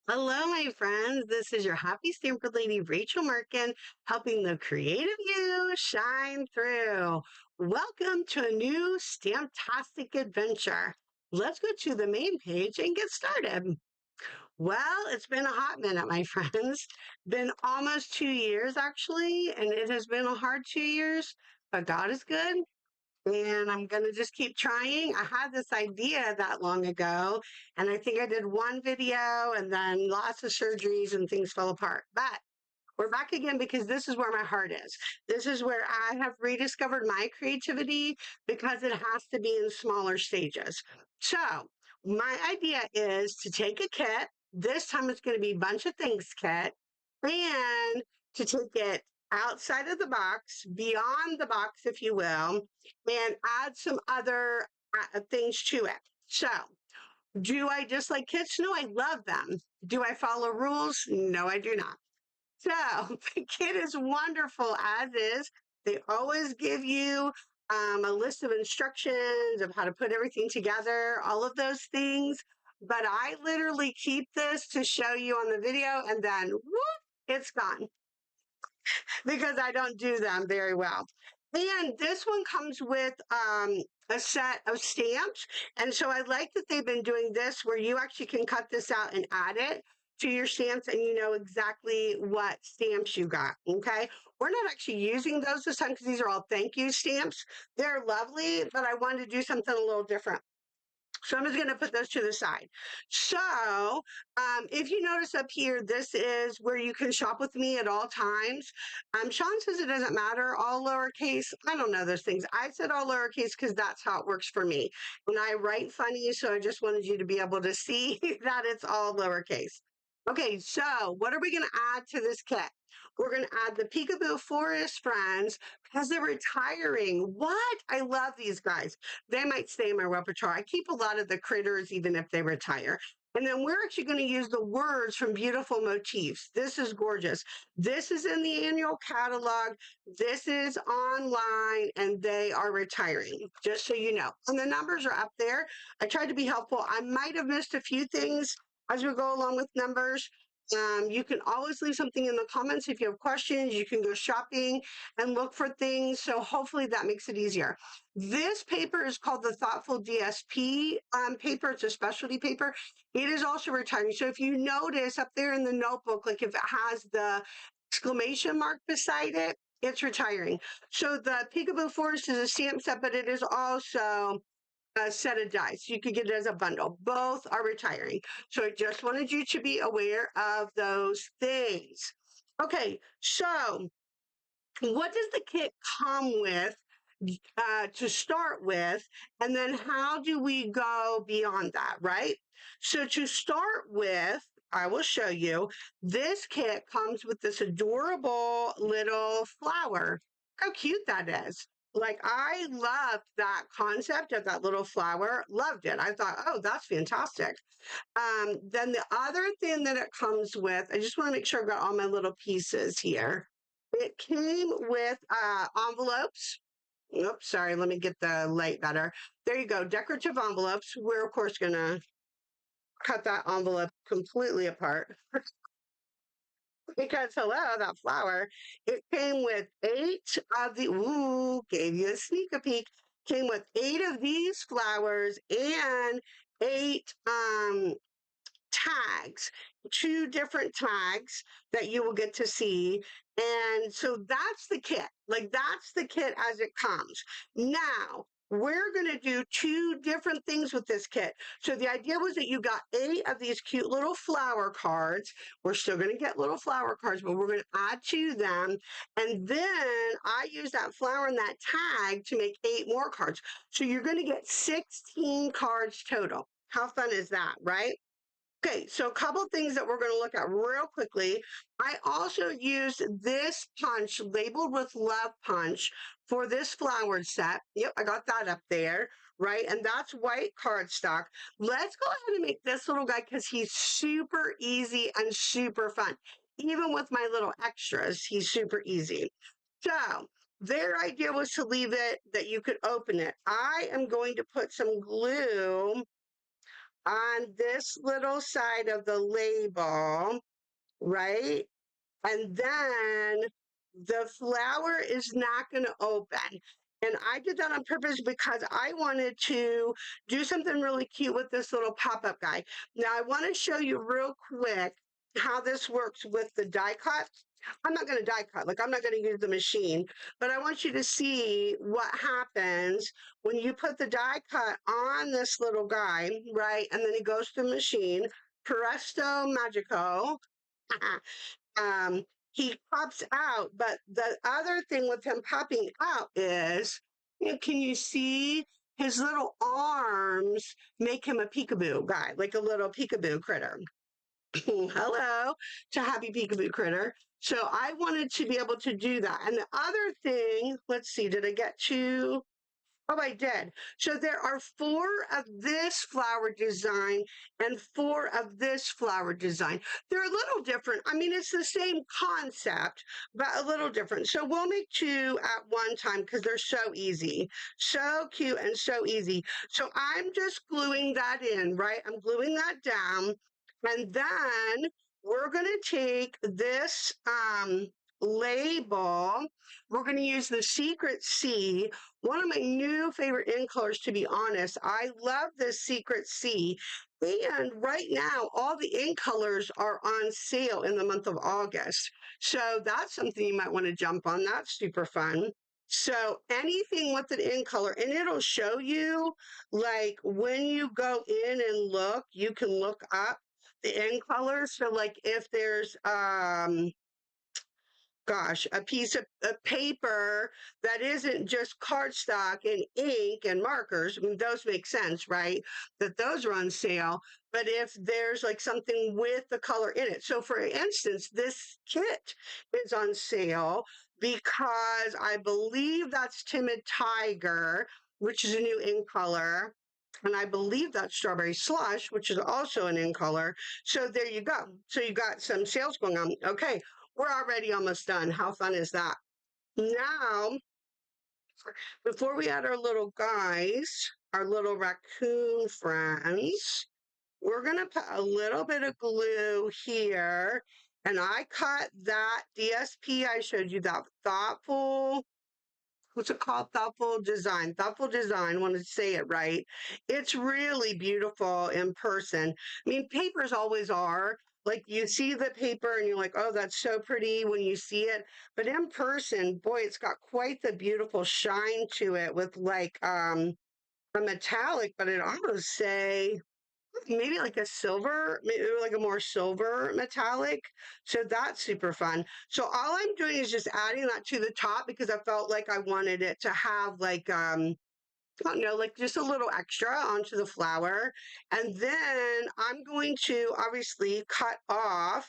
Hello, my friends. This is your happy stamper lady, Rachel Merkin, helping the creative you shine through. Welcome to a new Stamptastic Adventure. Let's go to the main page and get started. Well, it's been a hot minute, my friends. Been almost 2 years, actually, and it has been a hard 2 years, but God is good. And I'm going to just keep trying. I had this idea that long ago, and I think I did one video and then lots of surgeries and things fell apart. But we're back again because this is where my heart is. This is where I have rediscovered my creativity because it has to be in smaller stages. So, my idea is to take a kit. This time it's going to be bunch of things kit and to take it outside of the box, beyond the box, if you will, and add some other things to it. So, do I dislike kits? No, I love them. Do I follow rules? No, I do not. So the kit is wonderful as is. They always give you a list of instructions of how to put everything together, all of those things. But I literally keep this to show you on the video and then whoop, it's gone because I don't do them very well. And this one comes with a set of stamps. And so I like that they've been doing this where you actually can cut this out and add it to your stamps and you know exactly what stamps you got. Okay. We're not actually using those this time because these are all thank you stamps. They're lovely, but I wanted to do something a little different. So I'm just going to put those to the side. So if you notice up here, this is where you can shop with me at all times. Sean says it doesn't matter, all lowercase. I don't know those things. I said all lowercase because that's how it works for me. And I write funny, so I just wanted you to be able to see that it's all lowercase. Okay, so what are we going to add to this kit? We're going to add the Peekaboo Forest Friends because they're retiring. What? I love these guys. They might stay in my repertoire. I keep a lot of the critters even if they retire. And then we're actually going to use the words from Beautiful Motifs. This is gorgeous. This is in the annual catalog. This is online and they are retiring, just so you know. And the numbers are up there. I tried to be helpful. I might have missed a few things as we go along with numbers. You can always leave something in the comments if you have questions. You can go shopping and look for things. So hopefully that makes it easier. This paper is called the Thoughtful DSP paper. It's a specialty paper. It is also retiring. So if you notice up there in the notebook, like if it has the exclamation mark beside it, it's retiring. So the Peekaboo Forest is a stamp set, but it is also a set of dies. You could get it as a bundle. Both are retiring. So I just wanted you to be aware of those things. Okay, so what does the kit come with to start with? And then how do we go beyond that, right? So to start with, I will show you, this kit comes with this adorable little flower. How cute that is. Like, I loved that concept of that little flower. Loved it. I thought, oh, that's fantastic. Then the other thing that it comes with, I just want to make sure I've got all my little pieces here. It came with envelopes. Oops, sorry, let me get the light better. There you go, decorative envelopes. We're, of course, going to cut that envelope completely apart because, hello, that flower. It came with eight of the, ooh, gave you a sneak peek. Came with eight of these flowers and eight tags, two different tags that you will get to see. And so that's the kit. Like that's the kit as it comes. Now, we're going to do two different things with this kit. So the idea was that you got eight of these cute little flower cards. We're still going to get little flower cards, but we're going to add to them. And then I use that flower and that tag to make eight more cards. So you're going to get 16 cards total. How fun is that, right? Okay, so a couple things that we're going to look at real quickly. I also used this punch labeled with love punch for this flowered set. Yep, I got that up there, right? And that's white cardstock. Let's go ahead and make this little guy because he's super easy and super fun. Even with my little extras, he's super easy. So their idea was to leave it that you could open it. I am going to put some glue on this little side of the label, right? And then the flower is not going to open. And I did that on purpose because I wanted to do something really cute with this little pop-up guy. Now I want to show you real quick how this works with the die cut. I'm not going to die cut, like I'm not going to use the machine, but I want you to see what happens when you put the die cut on this little guy, right? And then it goes to the machine. Presto magico. um, he pops out. But the other thing with him popping out is, can you see his little arms make him a peekaboo guy, like a little peekaboo critter? Hello to Happy Peekaboo Critter. So I wanted to be able to do that. And the other thing, let's see, did I get to? Oh, I did. So there are four of this flower design and four of this flower design. They're a little different. I mean, it's the same concept, but a little different. So we'll make two at one time because they're so easy, so cute and so easy. So I'm just gluing that in, right? I'm gluing that down. And then we're going to take this label. We're going to use the Secret C, one of my new favorite ink colors, to be honest. I love this Secret C. And right now, all the ink colors are on sale in the month of August. So that's something you might want to jump on. That's super fun. So anything with an ink color, and it'll show you, like when you go in and look, you can look up the ink colors. So like if there's a piece of paper that isn't just cardstock and ink and markers. I mean, those make sense, right? That those are on sale. But if there's like something with the color in it. So for instance, this kit is on sale because I believe that's Timid Tiger, which is a new ink color. And I believe that's Strawberry Slush, which is also an in color. So there you go. So you got some sales going on. Okay, we're already almost done. How fun is that? Now, before we add our little guys, our little raccoon friends, we're going to put a little bit of glue here. And I cut that DSP I showed you, that thoughtful, what's it called? Thoughtful design. Thoughtful design. I want to say it right. It's really beautiful in person. I mean, papers always are. Like you see the paper and you're like, oh, that's so pretty when you see it. But in person, boy, it's got quite the beautiful shine to it with like a metallic, but it almost say maybe like a silver, maybe like a more silver metallic. So that's super fun. So all I'm doing is just adding that to the top because I felt like I wanted it to have like I don't know, like just a little extra onto the flower. And then I'm going to obviously cut off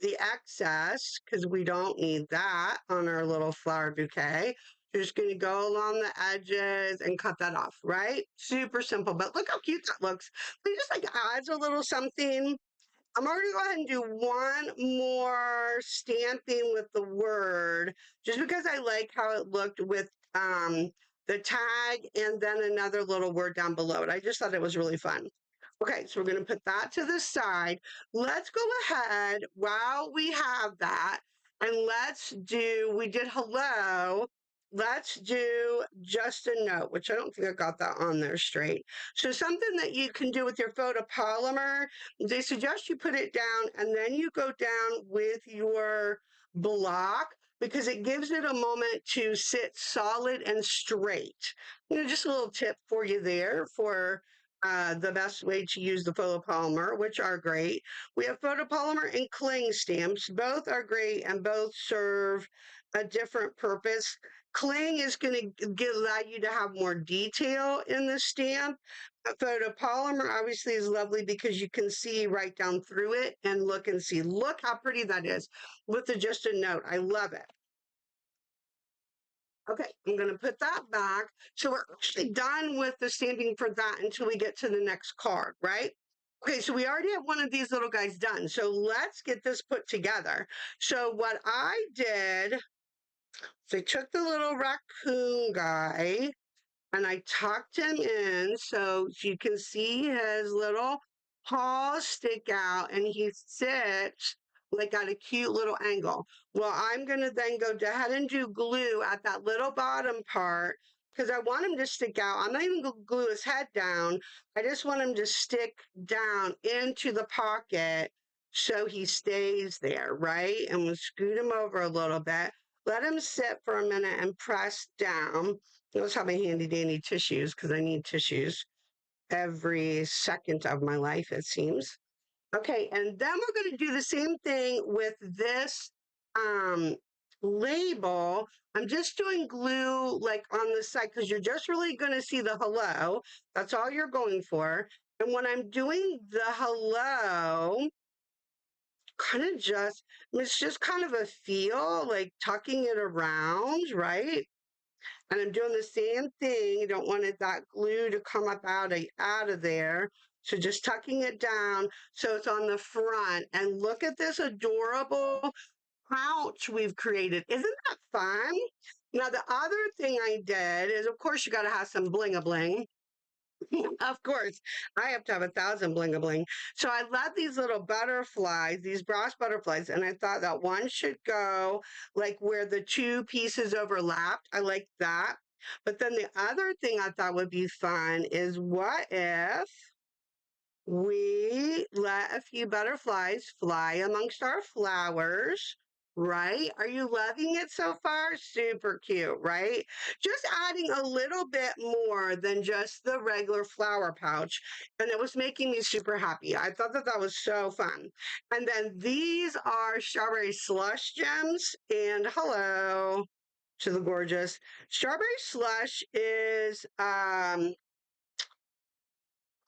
the excess because we don't need that on our little flower bouquet. Just going to go along the edges and cut that off, right? Super simple, but look how cute that looks. It just like adds a little something. I'm already going to go ahead and do one more stamping with the word, just because I like how it looked with the tag and then another little word down below it. I just thought it was really fun. Okay, so we're going to put that to the side. Let's go ahead while we have that and we did hello. Let's do just a note, which I don't think I got that on there straight. So something that you can do with your photopolymer, they suggest you put it down and then you go down with your block because it gives it a moment to sit solid and straight. Just a little tip for you there for the best way to use the photopolymer, which are great. We have photopolymer and cling stamps. Both are great and both serve a different purpose. Cling is going to allow you to have more detail in the stamp. A photopolymer obviously is lovely because you can see right down through it and look and see. Look how pretty that is with just a note. I love it. Okay, I'm going to put that back. So we're actually done with the stamping for that until we get to the next card, right? Okay, so we already have one of these little guys done. So let's get this put together. So what I did, so I took the little raccoon guy and I tucked him in so you can see his little paws stick out and he sits like at a cute little angle. Well, I'm going to then go ahead and do glue at that little bottom part because I want him to stick out. I'm not even going to glue his head down. I just want him to stick down into the pocket so he stays there, right? And we'll scoot him over a little bit. Let him sit for a minute and press down. Let's have my handy dandy tissues because I need tissues every second of my life, it seems. Okay, and then we're going to do the same thing with this um, label. I'm just doing glue like on the side because you're just really going to see the hello. That's all you're going for. And when I'm doing the hello, kind of just, it's just kind of a feel like tucking it around, right? And I'm doing the same thing. You don't want that glue to come up out of there. So just tucking it down so it's on the front. And look at this adorable pouch we've created. Isn't that fun? Now, the other thing I did is, of course, you got to have some bling-a-bling. Of course, I have to have 1,000 bling-a-bling. So I love these little butterflies, these brass butterflies, and I thought that one should go like where the two pieces overlapped. I like that. But then the other thing I thought would be fun is what if we let a few butterflies fly amongst our flowers, right? Are you loving it so far? Super cute, right? Just adding a little bit more than just the regular flower pouch. And it was making me super happy. I thought that that was so fun. And then these are strawberry slush gems. And hello to the gorgeous. Strawberry slush is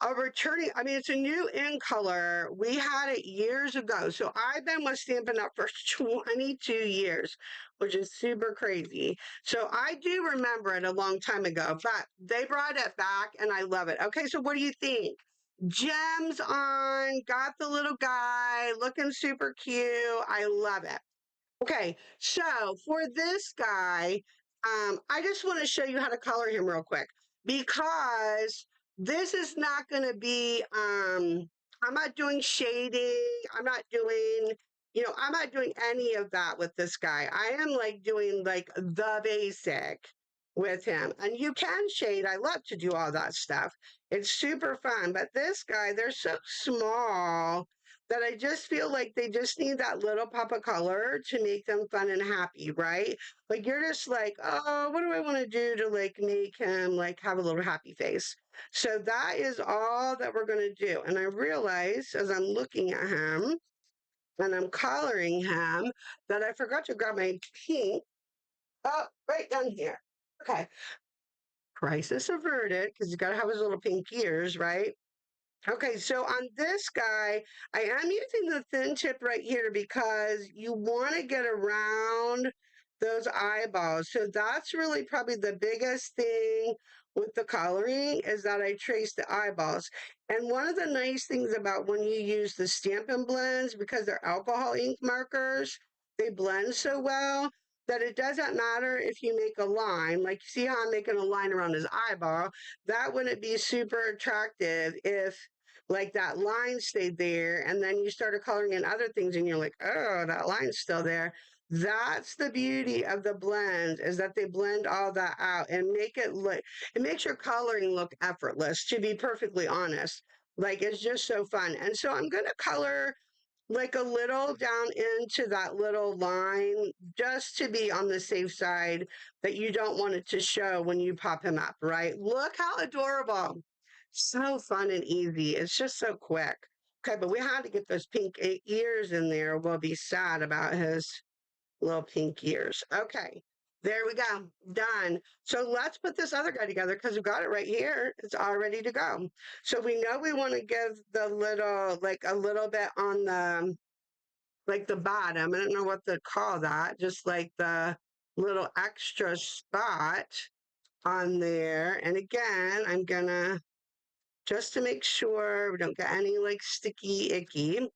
a returning, I mean, it's a new in color. We had it years ago. So I've been with Stampin' Up! For 22 years, which is super crazy. So I do remember it a long time ago, but they brought it back and I love it. Okay, so what do you think? Gems on, got the little guy, looking super cute. I love it. Okay, so for this guy, I just want to show you how to color him real quick because this is not going to be, I'm not doing shading. I'm not doing, I'm not doing any of that with this guy. I am like doing like the basic with him. And you can shade. I love to do all that stuff. It's super fun. But this guy, they're so small that I just feel like they just need that little pop of color to make them fun and happy, right? Like you're just like, oh, what do I want to do to like make him like have a little happy face? So that is all that we're going to do. And I realize as I'm looking at him and I'm coloring him that I forgot to grab my pink. Oh, right down here. Okay. Crisis averted because he's got to have his little pink ears, right? Okay, so on this guy, I am using the thin tip right here because you want to get around those eyeballs. So that's really probably the biggest thing with the coloring is that I trace the eyeballs. And one of the nice things about when you use the Stampin' Blends, because they're alcohol ink markers, they blend so well that it doesn't matter if you make a line, like see how I'm making a line around his eyeball, that wouldn't be super attractive if like that line stayed there and then you started coloring in other things and you're like, oh, that line's still there. That's the beauty of the blends is that they blend all that out and make it look, it makes your coloring look effortless, to be perfectly honest. Like it's just so fun. And so I'm going to color like a little down into that little line just to be on the safe side that you don't want it to show when you pop him up, right? Look how adorable. So fun and easy. It's just so quick. Okay, but we had to get those pink ears in there. We'll be sad about his little pink ears. Okay, there we go. Done. So let's put this other guy together because we've got it right here. It's all ready to go. So we know we want to give the little, like a little bit on the, like the bottom. I don't know what to call that. Just like the little extra spot on there. And again, I'm gonna just to make sure we don't get any like sticky icky.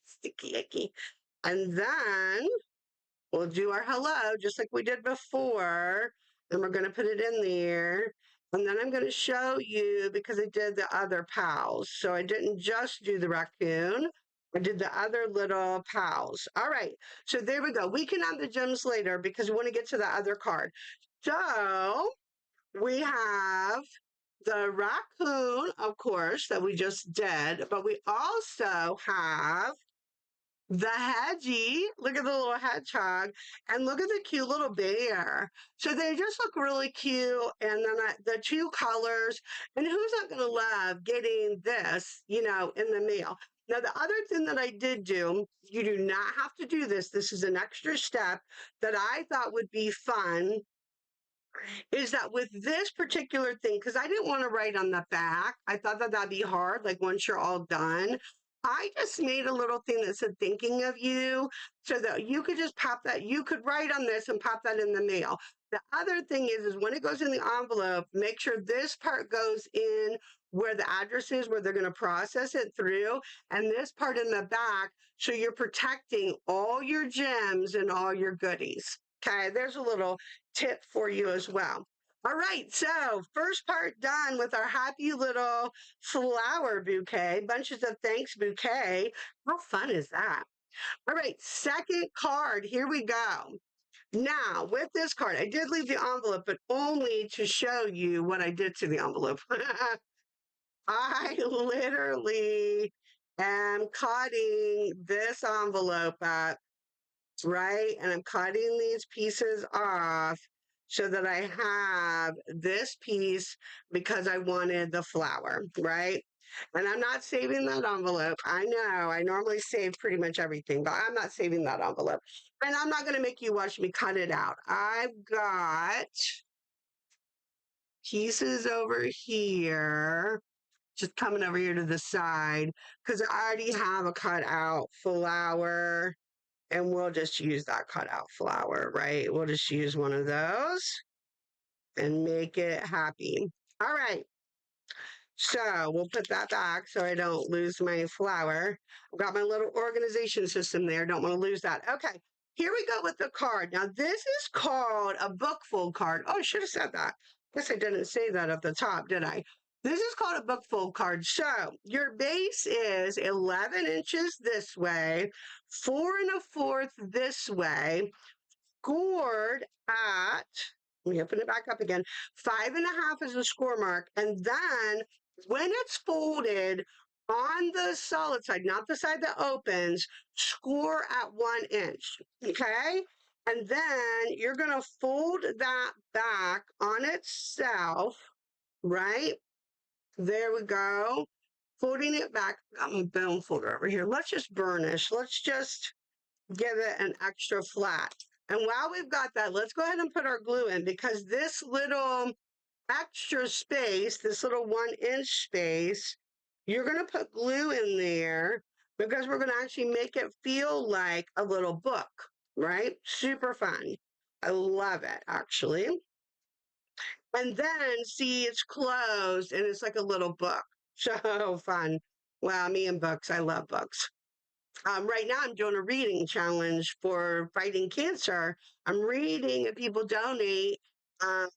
Sticky icky. And then we'll do our hello just like we did before. And we're going to put it in there. And then I'm going to show you because I did the other pals. So I didn't just do the raccoon. I did the other little pals. All right. So there we go. We can add the gems later because we want to get to the other card. So we have the raccoon, of course, that we just did, but we also have the hedgie. Look at the little hedgehog and look at the cute little bear. So they just look really cute. And then the two colors. And who's not going to love getting this, in the mail? Now, the other thing that I did do, you do not have to do this. This is an extra step that I thought would be fun is that with this particular thing, because I didn't want to write on the back, I thought that that'd be hard, like once you're all done. I just made a little thing that said thinking of you so that you could just pop that. You could write on this and pop that in the mail. The other thing is when it goes in the envelope, make sure this part goes in where the address is, where they're going to process it through, and this part in the back, so you're protecting all your gems and all your goodies. Okay, there's a little tip for you as well. All right, so first part done with our happy little flower bouquet, bunches of thanks bouquet. How fun is that? All right, second card, here we go. Now, with this card, I did leave the envelope, but only to show you what I did to the envelope. I literally am cutting this envelope up, right? And I'm cutting these pieces off so that I have this piece because I wanted the flower, right? And I'm not saving that envelope. I know I normally save pretty much everything, but I'm not saving that envelope. And I'm not going to make you watch me cut it out. I've got pieces over here, just coming over here to the side because I already have a cut out flower and we'll just use that cutout flower, right? We'll just use one of those and make it happy. All right. So we'll put that back so I don't lose my flower. I've got my little organization system there. Don't want to lose that. Okay. Here we go with the card. Now, this is called a bookfold card. Oh, I should have said that. Guess I didn't say that at the top, did I? This is called a bookfold card. So your base is 11 inches this way, 4 1/4 this way, scored at, let me open it back up again, 5.5 is the score mark. And then when it's folded on the solid side, not the side that opens, score at 1 inch. Okay. And then you're going to fold that back on itself, right? There we go. Folding it back. Got my bone folder over here. Let's just burnish. Let's just give it an extra flat. And while we've got that, let's go ahead and put our glue in because this little extra space, this little 1 inch space, you're going to put glue in there because we're going to actually make it feel like a little book, right? Super fun. I love it, actually. And then see it's closed and it's like a little book. So fun. Wow, me and books. I love books. Right now, I'm doing a reading challenge for fighting cancer. I'm reading and people donate um,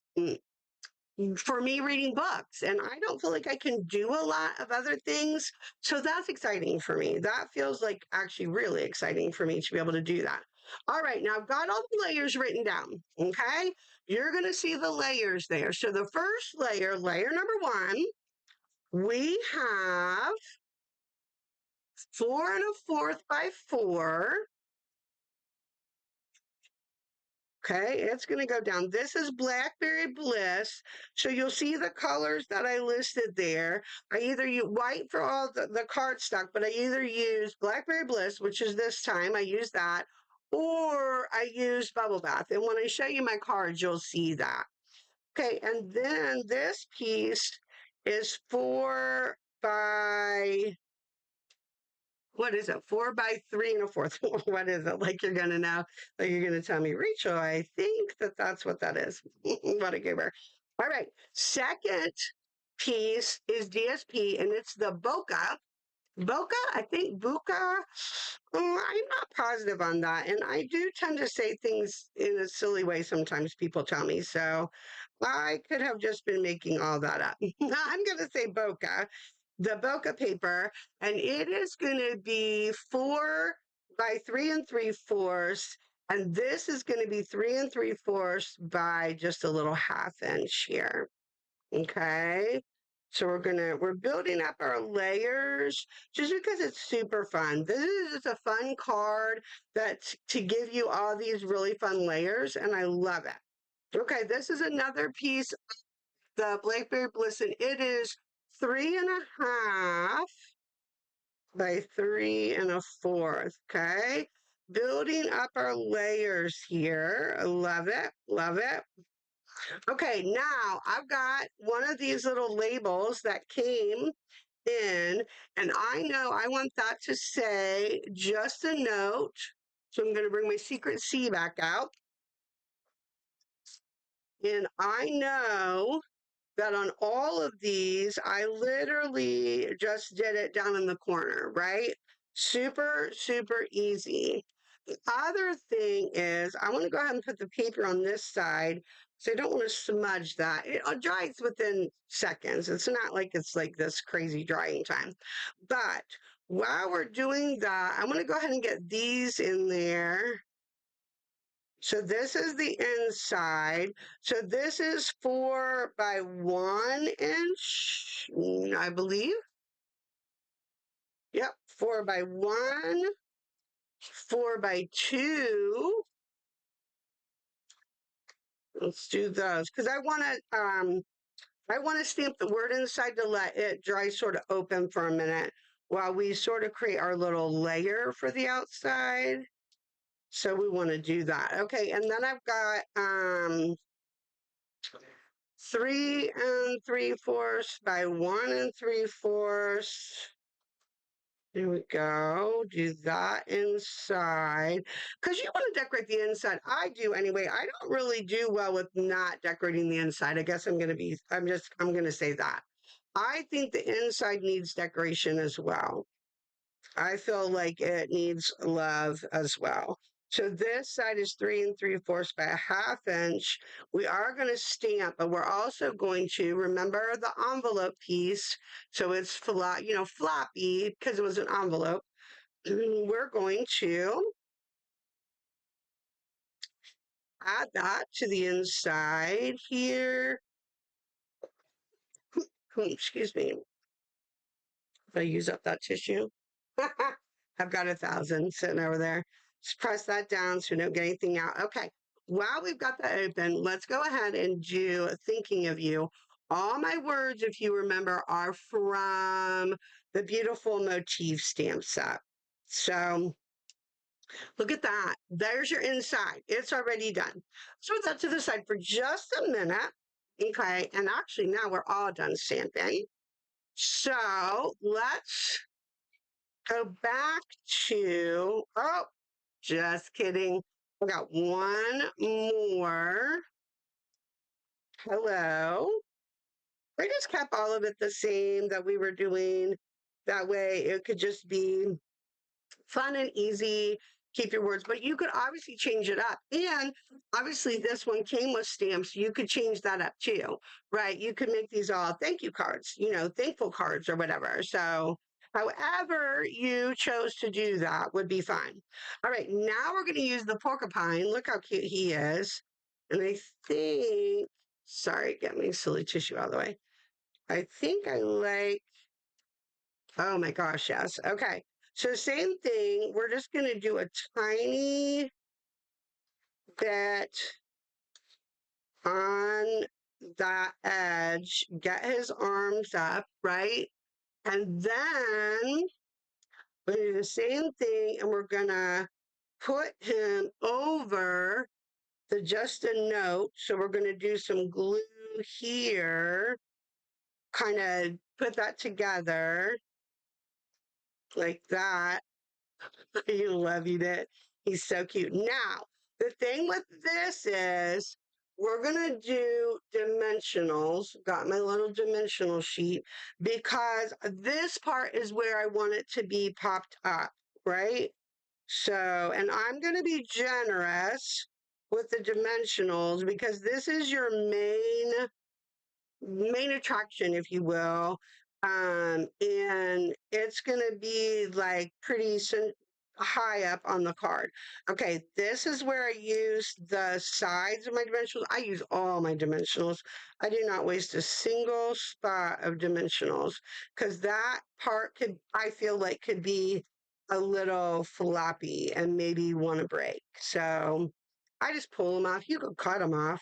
for me reading books. And I don't feel like I can do a lot of other things. So that's exciting for me. That feels like actually really exciting for me to be able to do that. All right, now I've got all the layers written down. Okay, you're going to see the layers there. So the first layer, layer number 1, we have 4 1/4 by 4. Okay, it's going to go down. This is Blackberry Bliss. So you'll see the colors that I listed there. I either use white for all the cardstock, but I either use Blackberry Bliss, which is this time, I use that, or I use Bubble Bath. And when I show you my cards, you'll see that. Okay, and then this piece is 4 by what is it? 4 by 3 1/4. What is it? Like you're going to know, like you're going to tell me, Rachel, I think that's what that is. What a giver. All right. Second piece is DSP and it's the Boca. Boca, I think Buca. I'm not positive on that. And I do tend to say things in a silly way sometimes, people tell me. So I could have just been making all that up. I'm going to say bokeh, the bokeh paper, and it is going to be 4 by 3 3/4. And this is going to be 3 3/4 by just a little 1/2 inch here. Okay. So we're building up our layers just because it's super fun. This is just a fun card that's to give you all these really fun layers, and I love it. Okay, this is another piece of the Blackberry Bliss, and it is 3 1/2 by 3 1/4. Okay. Building up our layers here. I love it. Love it. Okay, now I've got one of these little labels that came in, and I know I want that to say just a note. So I'm going to bring my secret C back out. And I know that on all of these, I literally just did it down in the corner, right? Super, super easy. The other thing is I want to go ahead and put the paper on this side. So I don't want to smudge that. It dries within seconds. It's not like it's like this crazy drying time. But while we're doing that, I'm going to go ahead and get these in there. So this is the inside. So this is 4 by 1 inch, I believe. Yep, 4 by 1, 4 by 2. Let's do those because I want to stamp the word inside to let it dry sort of open for a minute while we sort of create our little layer for the outside. So we want to do that. Okay, and then I've got 3 3/4 by 1 3/4. There we go. Do that inside. Because you want to decorate the inside. I do anyway. I don't really do well with not decorating the inside. I guess I'm going to say that. I think the inside needs decoration as well. I feel like it needs love as well. So this side is 3 3/4 by a 1/2 inch. We are going to stamp, but we're also going to remember the envelope piece. So it's floppy because it was an envelope. We're going to add that to the inside here. Excuse me. If I use up that tissue. I've got 1,000 sitting over there. Just press that down so we don't get anything out. Okay. While we've got that open, let's go ahead and do Thinking of You. All my words, if you remember, are from the beautiful motif stamp set. So look at that. There's your inside. It's already done. So put that to the side for just a minute. Okay. And actually, now we're all done stamping. So let's go back to, oh, just kidding. I got one more. Hello. I just kept all of it the same that we were doing. That way it could just be fun and easy. Keep your words, but you could obviously change it up. And obviously, this one came with stamps. You could change that up too, right? You could make these all thank you cards, thankful cards or whatever. So, however you chose to do that would be fine. All right, now we're going to use the porcupine. Look how cute he is. And I think, sorry, get my silly tissue out of the way. I think I like Oh my gosh, yes. Okay. So same thing. We're just going to do a tiny bit on that edge, get his arms up, right? And then we're going to do the same thing and we're going to put him over the just a note. So we're going to do some glue here, kind of put that together like that. You loving it. He's so cute. Now, the thing with this is we're going to do dimensionals. Got my little dimensional sheet because this part is where I want it to be popped up, right? So, and I'm going to be generous with the dimensionals because this is your main attraction, if you will. And it's going to be like high up on the card. Okay, this is where I use the sides of my dimensionals. I use all my dimensionals. I do not waste a single spot of dimensionals because that part I feel like could be a little floppy and maybe want to break. So I just pull them off. You could cut them off.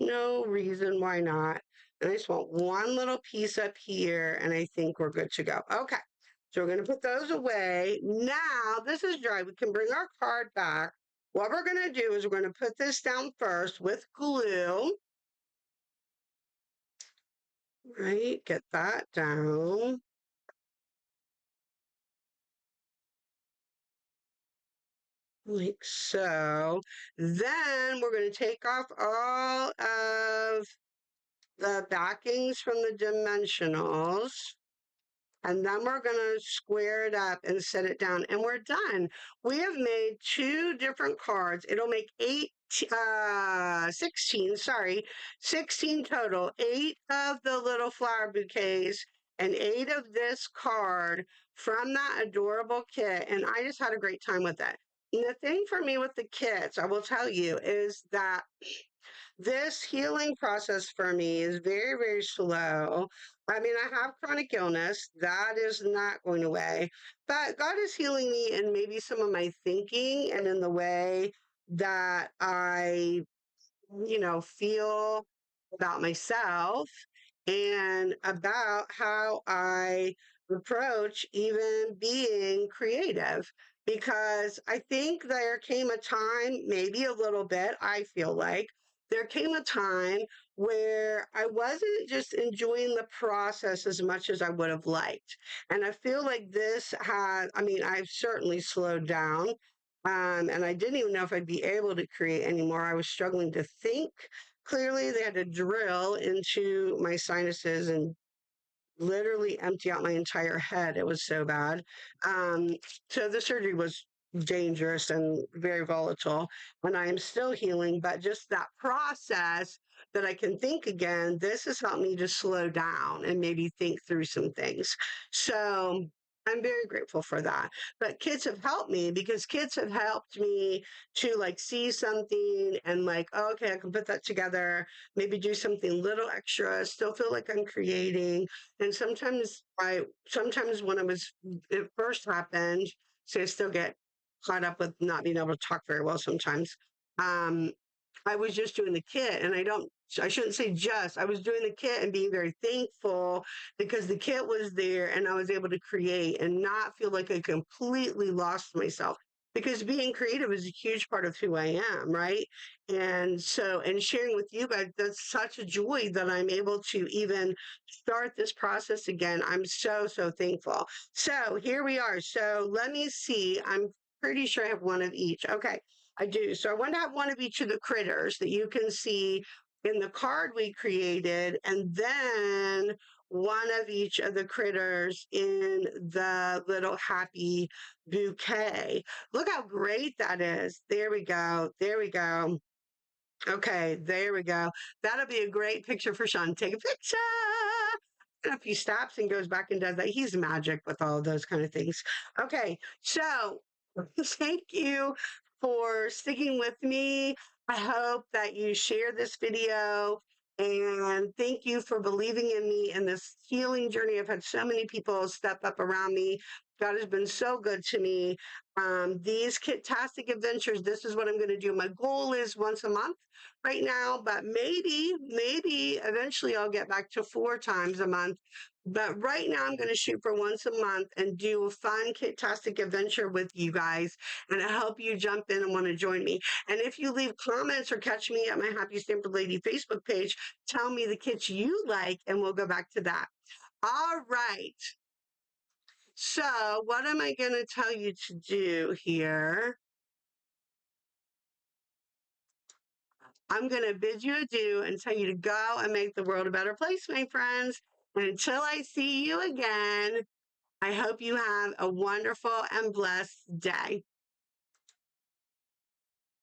No reason why not. And I just want one little piece up here, and I think we're good to go. Okay, so we're going to put those away. Now, this is dry. We can bring our card back. What we're going to do is we're going to put this down first with glue. Right, get that down. Like so. Then we're going to take off all of the backings from the dimensionals. And then we're going to square it up and set it down, and we're done. We have made two different cards. It'll make 16, sorry, 16 total. 8 of the little flower bouquets and 8 of this card from that adorable kit. And I just had a great time with it. And the thing for me with the kits, I will tell you, is that this healing process for me is very, very slow. I mean, I have chronic illness. That is not going away. But God is healing me in maybe some of my thinking and in the way that I, feel about myself and about how I approach even being creative. Because I think there came a time, maybe a little bit, I feel like, there came a time where I wasn't just enjoying the process as much as I would have liked. And I feel like I've certainly slowed down. And I didn't even know if I'd be able to create anymore. I was struggling to think clearly. They had to drill into my sinuses and literally empty out my entire head. It was so bad. Um, so the surgery was dangerous and very volatile, and I am still healing, but just that process that I can think again, this has helped me to slow down and maybe think through some things. So I'm very grateful for that. But kids have helped me because kids have helped me to like see something and like, oh, okay, I can put that together, maybe do something little extra, still feel like I'm creating. And sometimes when it first happened, so I still get caught up with not being able to talk very well sometimes. Um, I was just doing the kit, and I shouldn't say just, I was doing the kit and being very thankful because the kit was there and I was able to create and not feel like I completely lost myself. Because being creative is a huge part of who I am, right? And sharing with you guys, that's such a joy that I'm able to even start this process again. I'm so, so thankful. So here we are. So let me see. I'm pretty sure I have one of each. Okay, I do. So I want to have one of each of the critters that you can see in the card we created, and then one of each of the critters in the little happy bouquet. Look how great that is. There we go. There we go. Okay, there we go. That'll be a great picture for Sean. Take a picture. And if he stops and goes back and does that, he's magic with all of those kind of things. Okay, so thank you for sticking with me. I hope that you share this video, and thank you for believing in me in this healing journey. I've had so many people step up around me. God has been so good to me. These Kitastic Adventures, this is what I'm going to do. My goal is once a month right now, but maybe eventually I'll get back to 4 times a month. But right now I'm going to shoot for once a month and do a fun Kitastic Adventure with you guys. And I hope you jump in and want to join me. And if you leave comments or catch me at my Happy Stamper Lady Facebook page, tell me the kits you like and we'll go back to that. All right. So what am I going to tell you to do here? I'm going to bid you adieu and tell you to go and make the world a better place, my friends. And until I see you again, I hope you have a wonderful and blessed day.